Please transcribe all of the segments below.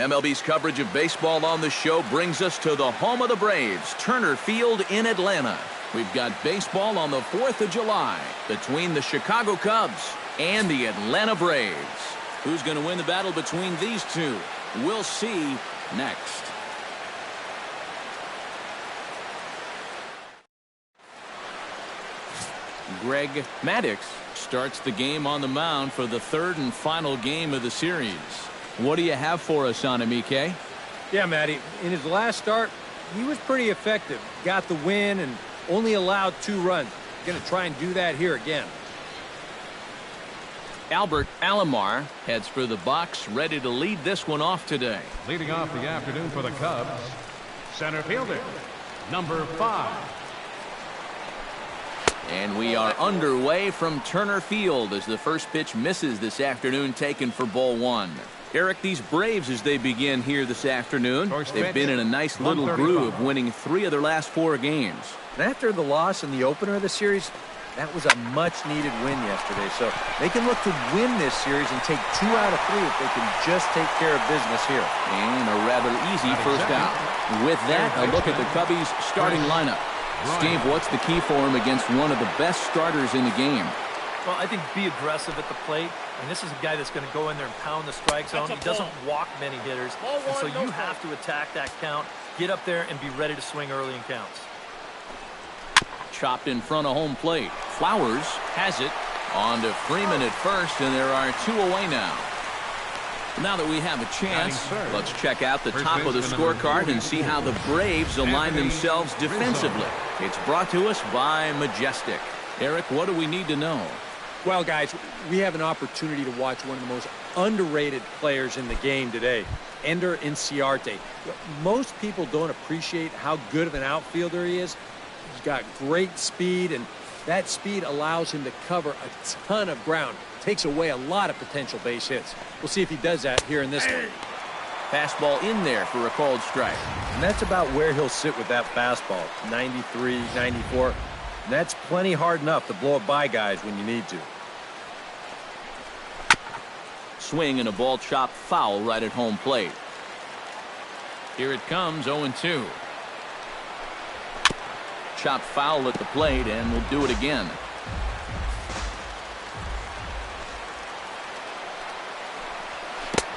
MLB's coverage of baseball on the show brings us to the home of the Braves, Turner Field in Atlanta. We've got baseball on the 4th of July between the Chicago Cubs and the Atlanta Braves. Who's going to win the battle between these two? We'll see next. Greg Maddux starts the game on the mound for the third and final game of the series. What do you have for us on him, EK? Yeah, Matty, in his last start, he was pretty effective. Got the win and only allowed 2 runs. Going to try and do that here again. Albert Alomar heads for the box, ready to lead this one off today. Leading off the afternoon for the Cubs, center fielder, number 5. And we are underway from Turner Field as the first pitch misses this afternoon, taken for ball 1. Eric, these Braves, as they begin here this afternoon, they've been in a nice little groove, winning 3 of their last 4 games. And after the loss in the opener of the series, that was a much-needed win yesterday. So they can look to win this series and take 2 out of 3 if they can just take care of business here. And a rather easy first out. With that, a look at the Cubbies' starting lineup. Steve, what's the key for him against one of the best starters in the game? Well, I think be aggressive at the plate. And this is a guy that's going to go in there and pound the strike zone. He doesn't walk many hitters. And so you have to attack that count, get up there, and be ready to swing early in counts. Chopped in front of home plate. Flowers has it. On to Freeman at first, and there are 2 away now. Now that we have a chance, let's check out the top of the scorecard and see how the Braves align themselves defensively. It's brought to us by Majestic. Eric, what do we need to know? Well, guys, we have an opportunity to watch one of the most underrated players in the game today, Ender Inciarte. Most people don't appreciate how good of an outfielder he is. He's got great speed, and that speed allows him to cover a ton of ground. Takes away a lot of potential base hits. We'll see if he does that here in this one. Fastball in there for a called strike. And that's about where he'll sit with that fastball, 93, 94. And that's plenty hard enough to blow it by guys when you need to. Swing and a ball chopped foul right at home plate. Here it comes, 0-2. Chopped foul at the plate, and we'll do it again.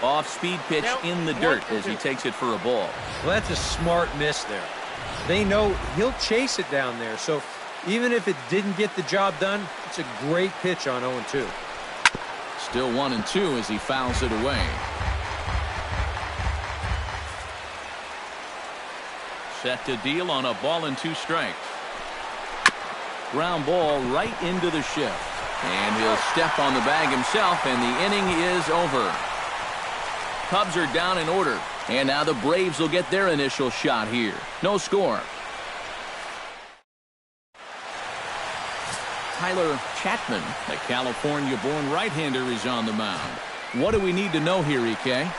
Off-speed pitch in the dirt as he takes it for a ball. Well, that's a smart miss there. They know he'll chase it down there, so even if it didn't get the job done, it's a great pitch on 0-2. Still 1-2 as he fouls it away. Set to deal on a ball and 2 strikes. Ground ball right into the shift. And he'll step on the bag himself, and the inning is over. Cubs are down in order, and now the Braves will get their initial shot here. No score. Tyler Chapman, the California-born right-hander, is on the mound. What do we need to know here, EK?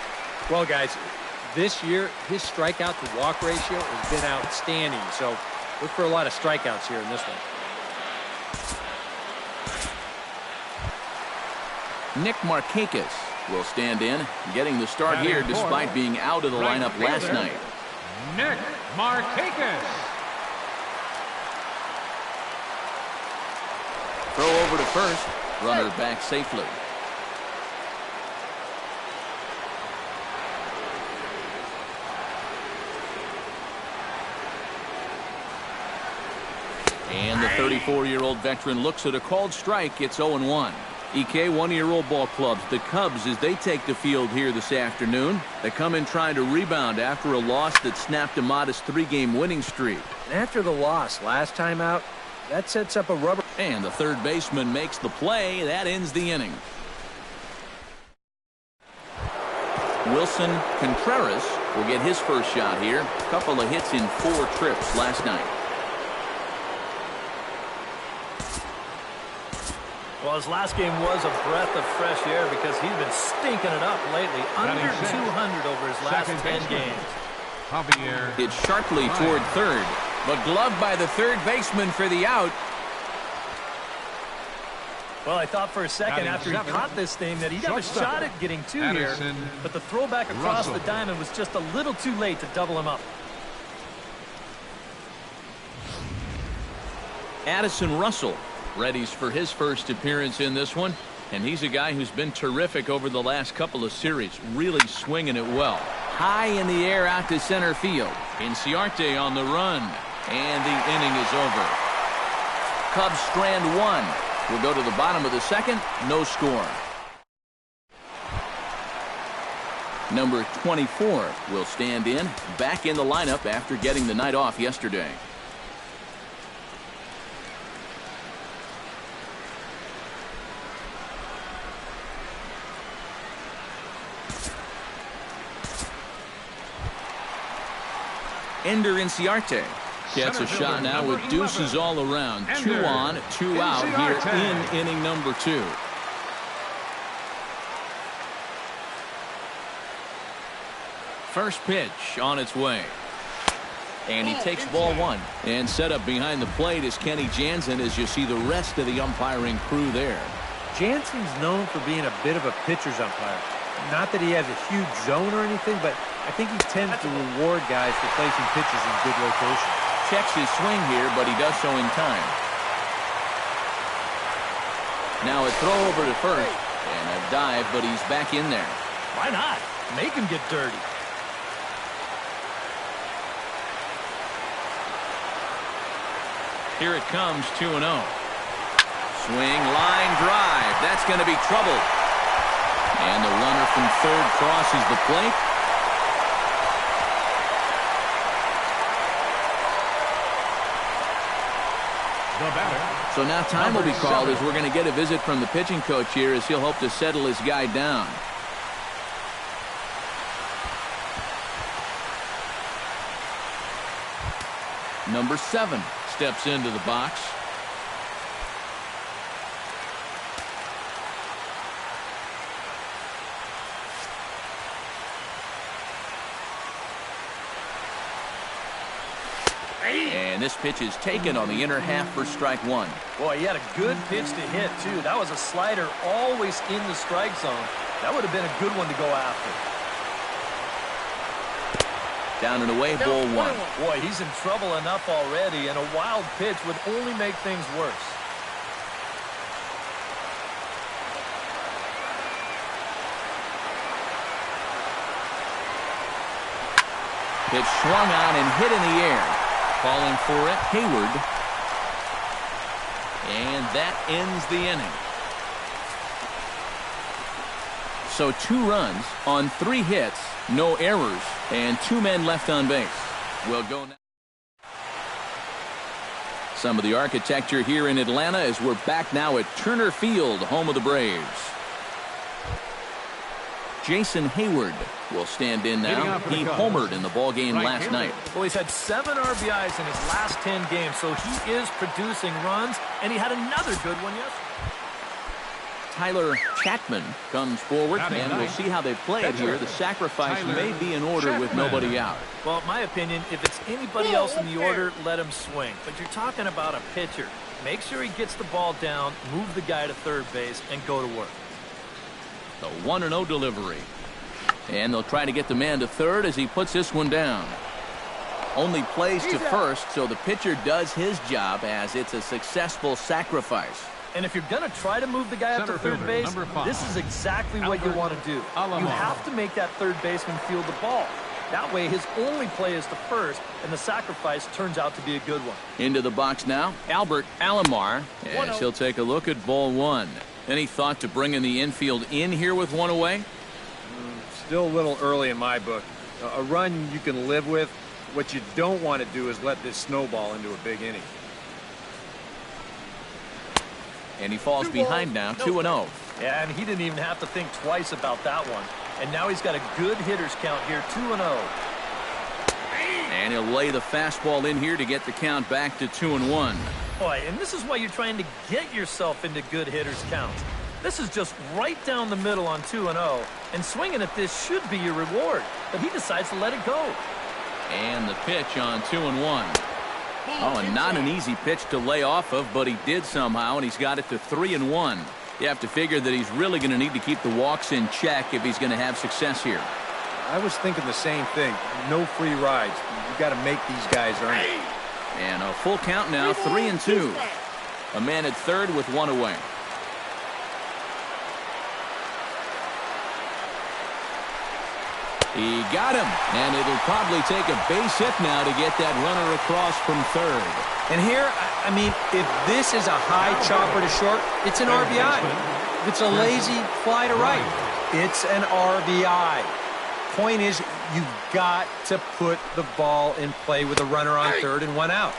Well, guys, this year, his strikeout-to-walk ratio has been outstanding, so look for a lot of strikeouts here in this one. Nick Markakis will stand in, getting the start here despite being out of the lineup last night. Nick Markakis. Throw over to first. Runner back safely. And the 34-year-old veteran looks at a called strike. It's 0-1. EK, one-year-old ball clubs, the Cubs, as they take the field here this afternoon. They come in trying to rebound after a loss that snapped a modest 3-game winning streak. And after the loss last time out, that sets up a rubber. And the third baseman makes the play. That ends the inning. Wilson Contreras will get his first shot here. A couple of hits in 4 trips last night. Well, his last game was a breath of fresh air because he's been stinking it up lately. Under 200 over his last 10 games. It's sharply toward third, but gloved by the third baseman for the out. Well, I thought for a second after he caught this thing that he'd have a shot at getting two here, but the throwback across the diamond was just a little too late to double him up. Addison Russell readies for his first appearance in this one, and he's a guy who's been terrific over the last couple of series, really swinging it well. High in the air out to center field. Inciarte on the run, and the inning is over. Cubs strand one. We'll go to the bottom of the second, no score. Number 24 will stand in, back in the lineup after getting the night off yesterday. Ender Inciarte gets a shot now with deuces all around. 2 on, 2 out here in inning number 2. First pitch on its way. And he takes ball 1. And set up behind the plate is Kenny Jansen as you see the rest of the umpiring crew there. Jansen's known for being a bit of a pitcher's umpire. Not that he has a huge zone or anything, but I think he tends to reward guys for placing pitches in good location. Checks his swing here, but he does so in time. Now a throw over to first, and a dive, but he's back in there. Why not? Make him get dirty. Here it comes, 2-0. Swing, line drive. That's going to be trouble. And the runner from third crosses the plate. So now time will be called as we're going to get a visit from the pitching coach here as he'll hope to settle his guy down. Number 7 steps into the box. And this pitch is taken on the inner half for strike 1. Boy, he had a good pitch to hit, too. That was a slider always in the strike zone. That would have been a good one to go after. Down and away, ball 1. Boy, he's in trouble enough already, and a wild pitch would only make things worse. Pitch swung on and hit in the air. Calling for it, Hayward. And that ends the inning. So 2 runs on 3 hits, no errors, and 2 men left on base. We'll go now. Some of the architecture here in Atlanta as we're back now at Turner Field, home of the Braves. Jason Hayward will stand in now. He homered in the ballgame last night. Well, he's had 7 RBIs in his last 10 games, so he is producing runs, and he had another good one yesterday. Tyler Chapman comes forward, and we'll see how they play it here. The sacrifice may be in order with nobody out. Well, in my opinion, if it's anybody else in the order, let him swing. But you're talking about a pitcher. Make sure he gets the ball down, move the guy to third base, and go to work. The 1-0 delivery. And they'll try to get the man to third as he puts this one down. Only plays to first, so the pitcher does his job as it's a successful sacrifice. And if you're going to try to move the guy up to third base, this is exactly what you want to do. You have to make that third baseman field the ball. That way his only play is to first, and the sacrifice turns out to be a good one. Into the box now, Albert Alomar, as he'll take a look at ball 1. Any thought to bringing the infield in here with 1 away? Still a little early in my book. A run you can live with. What you don't want to do is let this snowball into a big inning. And he falls behind now, 2-0. Yeah, and he didn't even have to think twice about that one. And now he's got a good hitters count here, 2-0. And he'll lay the fastball in here to get the count back to 2-1. Boy, and this is why you're trying to get yourself into good hitters counts. This is just right down the middle on 2-0, and swinging at this should be your reward, but he decides to let it go. And the pitch on 2-1. Oh, and not an easy pitch to lay off of, but he did somehow, and he's got it to 3-1. You have to figure that he's really going to need to keep the walks in check if he's going to have success here. I was thinking the same thing. No free rides. You got to make these guys earn it. And a full count now, 3-2. A man at third with one away. He got him, and it'll probably take a base hit now to get that runner across from third. And here, I mean, if this is a high chopper to short, it's an RBI. If it's a lazy fly to right, it's an RBI. Point is, you've got to put the ball in play with a runner on third and one out.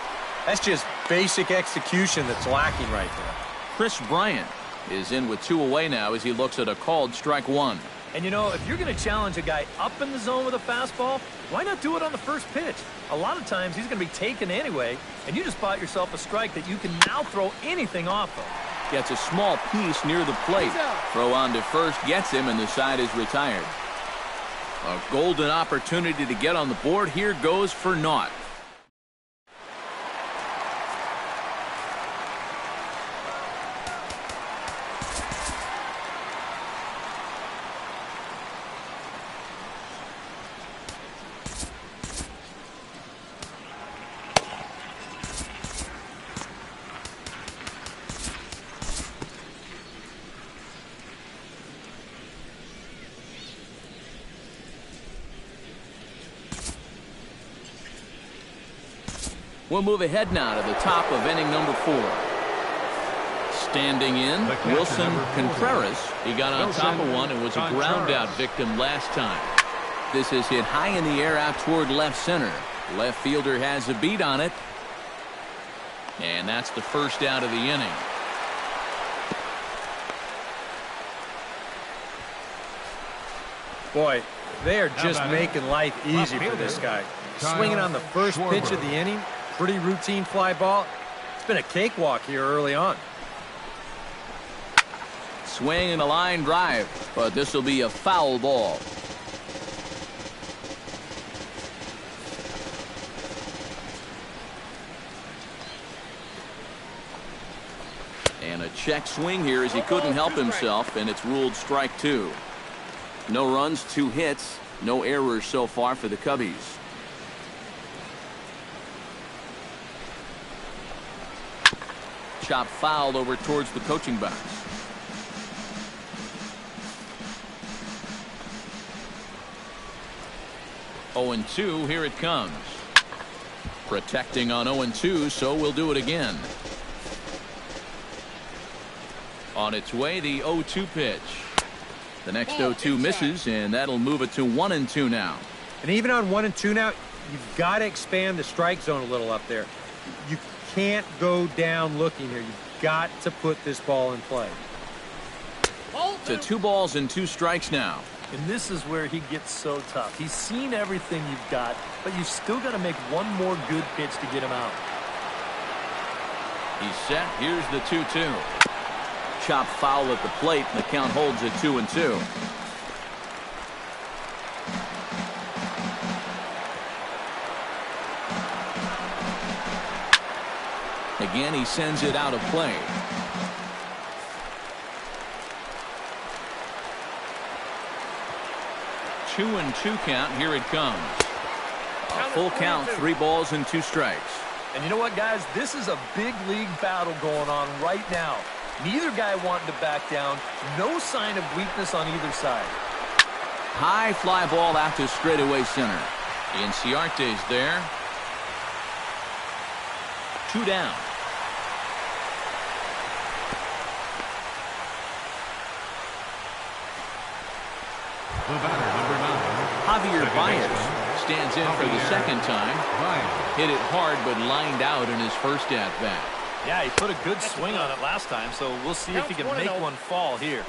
That's just basic execution that's lacking right there. Chris Bryant is in with two away now as he looks at a called strike one. And, you know, if you're going to challenge a guy up in the zone with a fastball, why not do it on the first pitch? A lot of times he's going to be taken anyway, and you just bought yourself a strike that you can now throw anything off of. Gets a small piece near the plate. Throw on to first gets him, and the side is retired. A golden opportunity to get on the board. Here goes for naught. We'll move ahead now to the top of inning number 4. Standing in, Wilson Contreras. He got on top of one and was a ground out victim last time. This is hit high in the air out toward left center. Left fielder has a beat on it. And that's the first out of the inning. Boy, they are just making life easy for this guy. Swinging on the first pitch of the inning. Pretty routine fly ball. It's been a cakewalk here early on. Swing and a line drive, but this will be a foul ball. And a check swing here as he couldn't help himself, and it's ruled strike 2. No runs, 2 hits, no errors so far for the Cubbies. Chop fouled over towards the coaching box. Oh, 0-2, here it comes. Protecting on 0-2, so we'll do it again. On its way, the 0-2 pitch. The next 0-2 misses, and that'll move it to 1-2 now. And even on 1-2 now, you've got to expand the strike zone a little up there. You can't go down looking here. You've got to put this ball in play. To 2 balls and 2 strikes now. And this is where he gets so tough. He's seen everything you've got, but you've still got to make one more good pitch to get him out. He's set. Here's the 2-2. Chop foul at the plate, and the count holds at 2-2. Again, he sends it out of play. Two and 2 count. Here it comes. A full count, 3 balls and 2 strikes. And you know what, guys? This is a big league battle going on right now. Neither guy wanting to back down. No sign of weakness on either side. High fly ball out to straightaway center. Inciarte's there. 2 down. The batter, number 9. Javier Baez stands in for the second time. Hit it hard, but lined out in his first at-bat. Yeah, he put a good swing on it last time, so we'll see if he can make one fall here.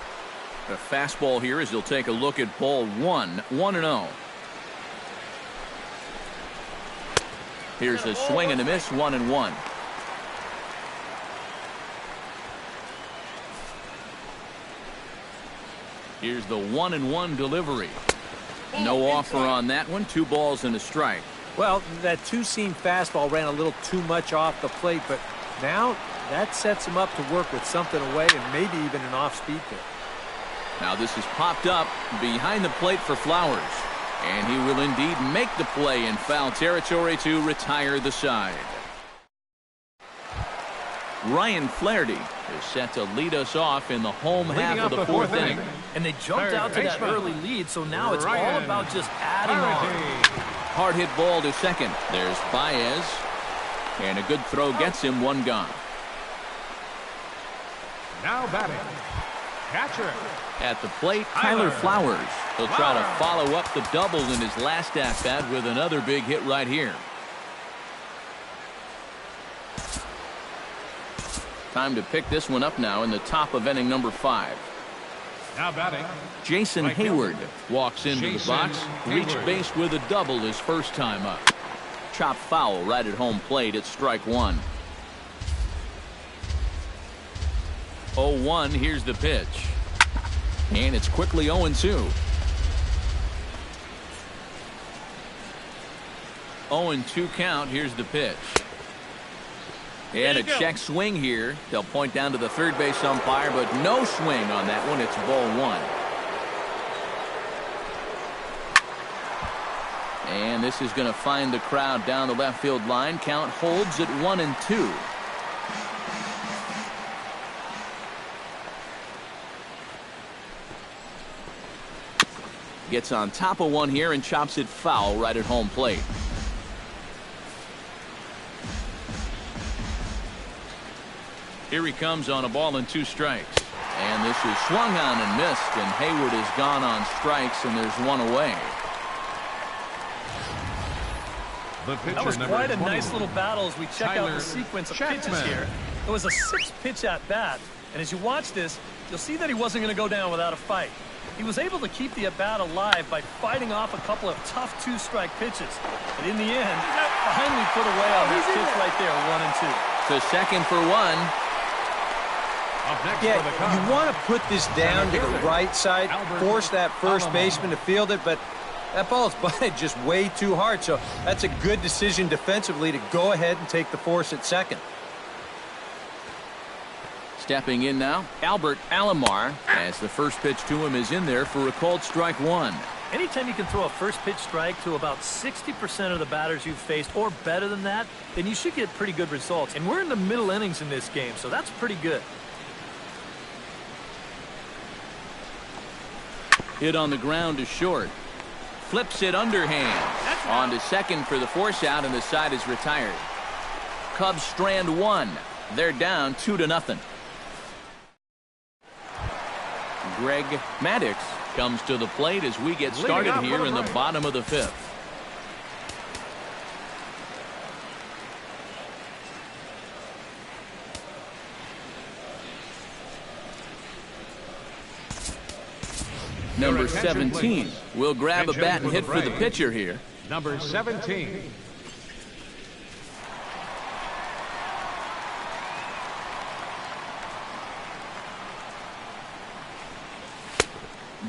The fastball here as he'll take a look at ball 1, 1-0. Here's a swing and a miss, 1-1. Here's the 1-1 delivery. No offer on that one. 2 balls and a strike. Well, that two-seam fastball ran a little too much off the plate, but now that sets him up to work with something away and maybe even an off-speed pitch. Now this is popped up behind the plate for Flowers. And he will indeed make the play in foul territory to retire the side. Ryan Flaherty is set to lead us off in the home half of the fourth inning. And they jumped out to that early lead, so now it's all about just adding on. Hard hit ball to second. There's Baez. And a good throw gets him one gone. Now batting, catcher. At the plate, Tyler Flowers. He'll try to follow up the double in his last at-bat with another big hit right here. Time to pick this one up now in the top of inning number 5. Now batting, Jason Hayward walks into the box. Reached base with a double his first time up. Chopped foul right at home plate at strike one. 0-1, here's the pitch. And it's quickly 0-2. 0-2 count. Here's the pitch. And a check swing here. They'll point down to the third base umpire, but no swing on that one. It's ball one. And this is going to find the crowd down the left field line. Count holds at 1-2. Gets on top of one here and chops it foul right at home plate. Here he comes on a ball and 2 strikes. And this is swung on and missed, and Hayward is gone on strikes, and there's one away. That was quite a nice little battle as we check out the sequence of pitches here. It was a 6-pitch at bat, and as you watch this, you'll see that he wasn't going to go down without a fight. He was able to keep the at-bat alive by fighting off a couple of tough 2-strike pitches. But in the end, finally put away on that pitch right there, 1-2. To second for one. Yeah, you want to put this down to the right side, force that first baseman to field it, but that ball is butted just way too hard, so that's a good decision defensively to go ahead and take the force at second. Stepping in now, Albert Alomar, as the first pitch to him is in there for a called strike one. Anytime you can throw a first pitch strike to about 60% of the batters you've faced or better than that, then you should get pretty good results. And we're in the middle innings in this game, so that's pretty good. Hit on the ground to short. Flips it underhand. On to second for the force out, and the side is retired. Cubs strand one. They're down 2-0. Greg Maddux comes to the plate as we get started here in the bottom of the 5th. Number 17 will grab a bat and hit for the pitcher here. Number 17.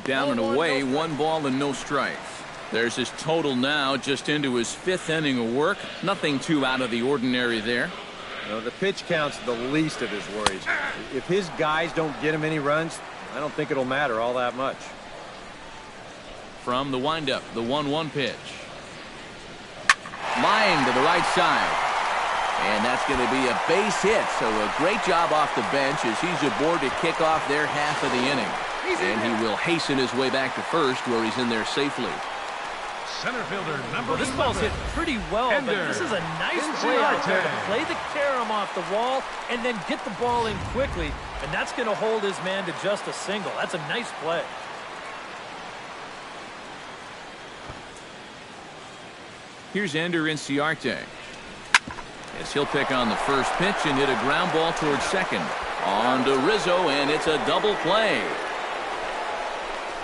Down and away, 1 ball and no strikes. There's his total now, just into his 5th inning of work. Nothing too out of the ordinary there. You know, the pitch count's the least of his worries. If his guys don't get him any runs, I don't think it'll matter all that much. From the windup, the 1-1 pitch. Line to the right side. And that's going to be a base hit. So a great job off the bench as he's aboard to kick off their half of the inning. And he will hasten his way back to first where he's in there safely. Center fielder number this ball's hit pretty well, but this is a nice play out there to play the carom off the wall and then get the ball in quickly. And that's going to hold his man to just a single. That's a nice play. Here's Ender Inciarte as he'll pick on the first pitch and hit a ground ball towards second. On to Rizzo, and it's a double play.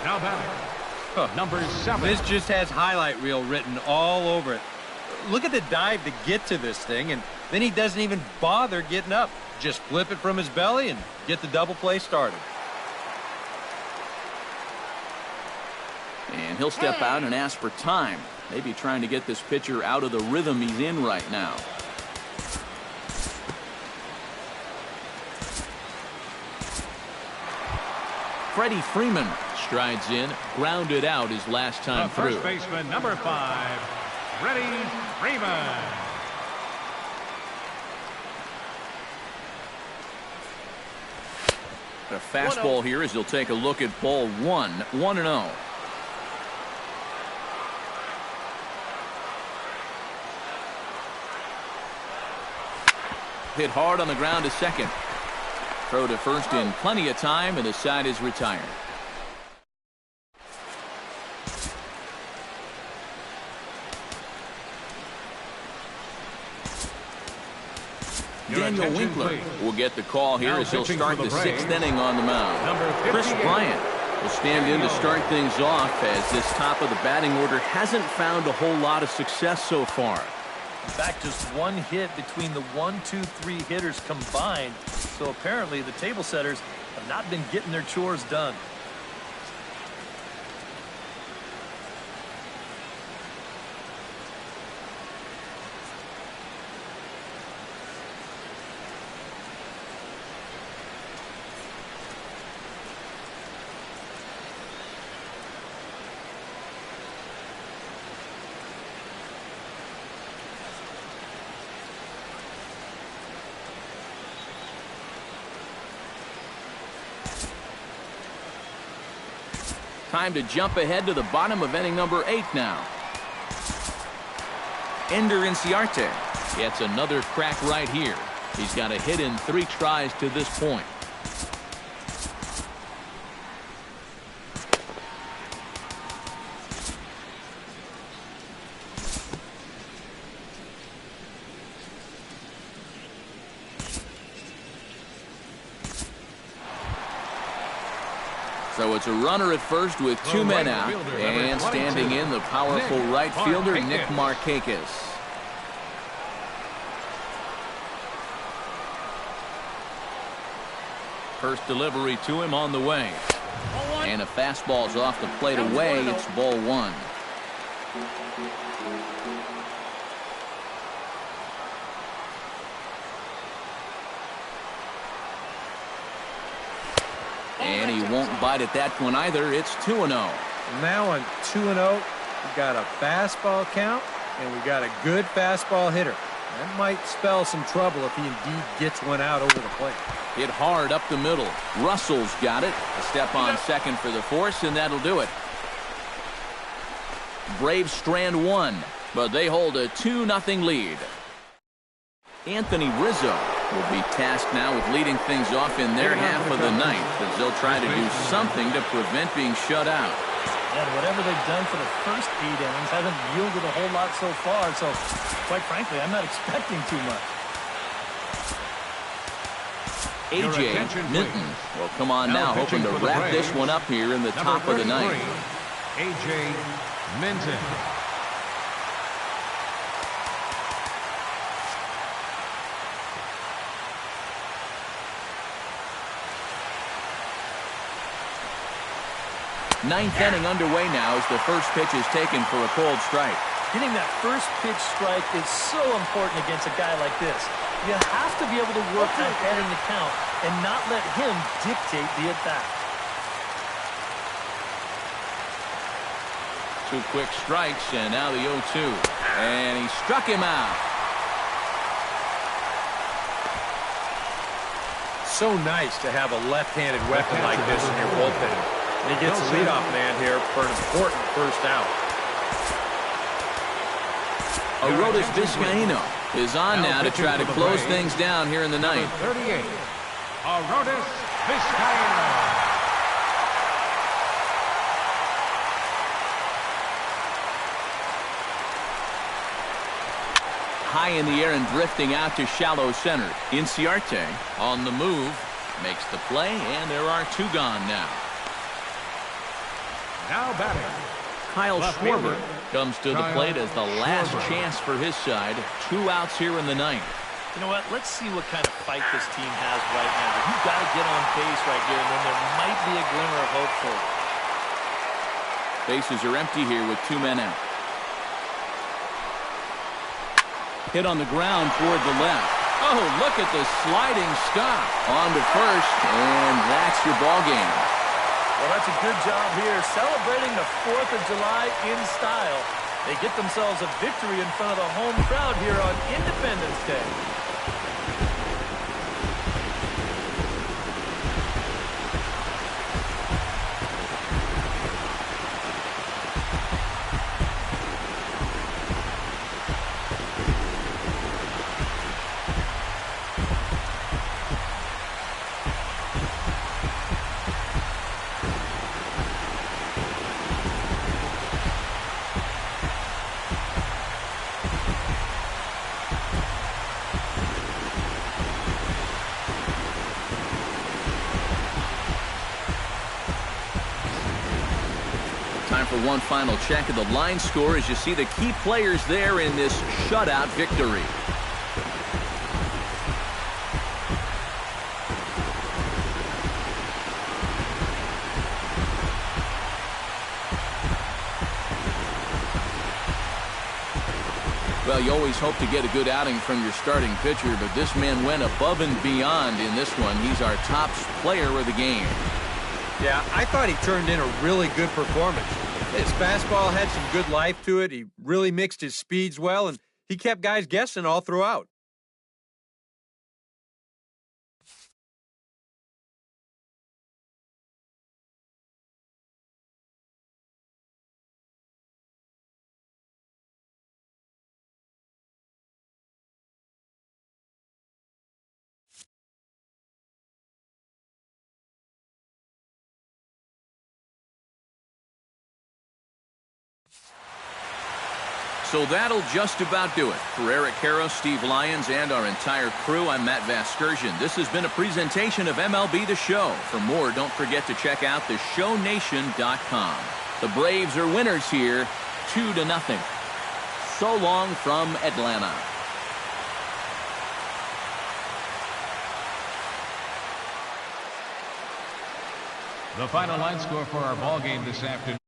Now batting, number 7. This just has highlight reel written all over it. Look at the dive to get to this thing, and then he doesn't even bother getting up. Just flip it from his belly and get the double play started. And he'll step out and ask for time. Maybe trying to get this pitcher out of the rhythm he's in right now. Freddie Freeman strides in, grounded out his last time through. First baseman, number 5, Freddie Freeman. A fastball here as he'll take a look at ball 1, 1-0. Hit hard on the ground to second. Throw to first in plenty of time, and the side is retired. Daniel Winkler will get the call here as he'll start the 6th inning on the mound. Chris Bryant will stand in to start things off as this top of the batting order hasn't found a whole lot of success so far. In fact, just one hit between the 1, 2, 3 hitters combined. So apparently the table setters have not been getting their chores done. Time to jump ahead to the bottom of inning number 8 now. Ender Inciarte gets another crack right here. He's got a hit in 3 tries to this point. So it's a runner at first with 2 men out, and standing in the powerful right fielder, Nick Markakis. First delivery to him on the way. And a fastball's off the plate away. It's ball 1. And he won't bite at that one either. It's 2-0. Now on 2-0, we got a fastball count, and we got a good fastball hitter. That might spell some trouble if he indeed gets one out over the plate. Hit hard up the middle. Russell's got it. A step on second for the force, and that'll do it. Braves strand 1, but they hold a 2-0 lead. Anthony Rizzo will be tasked now with leading things off in their half of the ninth, as they'll try to do something to prevent being shut out. And whatever they've done for the first 8 innings hasn't yielded a whole lot so far, so quite frankly, I'm not expecting too much. A.J. Minton will come on now, hoping to wrap this one up here in the top of the ninth. A.J. Minton. Ninth inning underway now as the first pitch is taken for a cold strike. Getting that first pitch strike is so important against a guy like this. You have to be able to work ahead in the count and not let him dictate the at-bat. 2 quick strikes, and now the 0-2. And he struck him out. So nice to have a left-handed weapon like this in your bullpen. And he gets the leadoff man here for an important first out. Arodys Vizcaíno is on now to try to close things down here in the ninth. 38, Arodys Vizcaíno. High in the air and drifting out to shallow center. Inciarte on the move, makes the play, and there are 2 gone now. Now batting, Kyle Schwarber comes to the plate as the last chance for his side. 2 outs here in the ninth. You know what? Let's see what kind of fight this team has right now. You've got to get on base right here, and then there might be a glimmer of hope for it. Bases are empty here with 2 men out. Hit on the ground toward the left. Oh, look at the sliding stop. On to first, and that's your ball game. Well, that's a good job here, celebrating the 4th of July in style. They get themselves a victory in front of the home crowd here on Independence Day. Time for one final check of the line score as you see the key players there in this shutout victory. Well, you always hope to get a good outing from your starting pitcher, but this man went above and beyond in this one. He's our top player of the game. Yeah, I thought he turned in a really good performance. His fastball had some good life to it. He really mixed his speeds well, and he kept guys guessing all throughout. So that'll just about do it. For Eric Karros, Steve Lyons, and our entire crew, I'm Matt Vasgersian. This has been a presentation of MLB The Show. For more, don't forget to check out theshownation.com. The Braves are winners here, 2-0. So long from Atlanta. The final line score for our ball game this afternoon.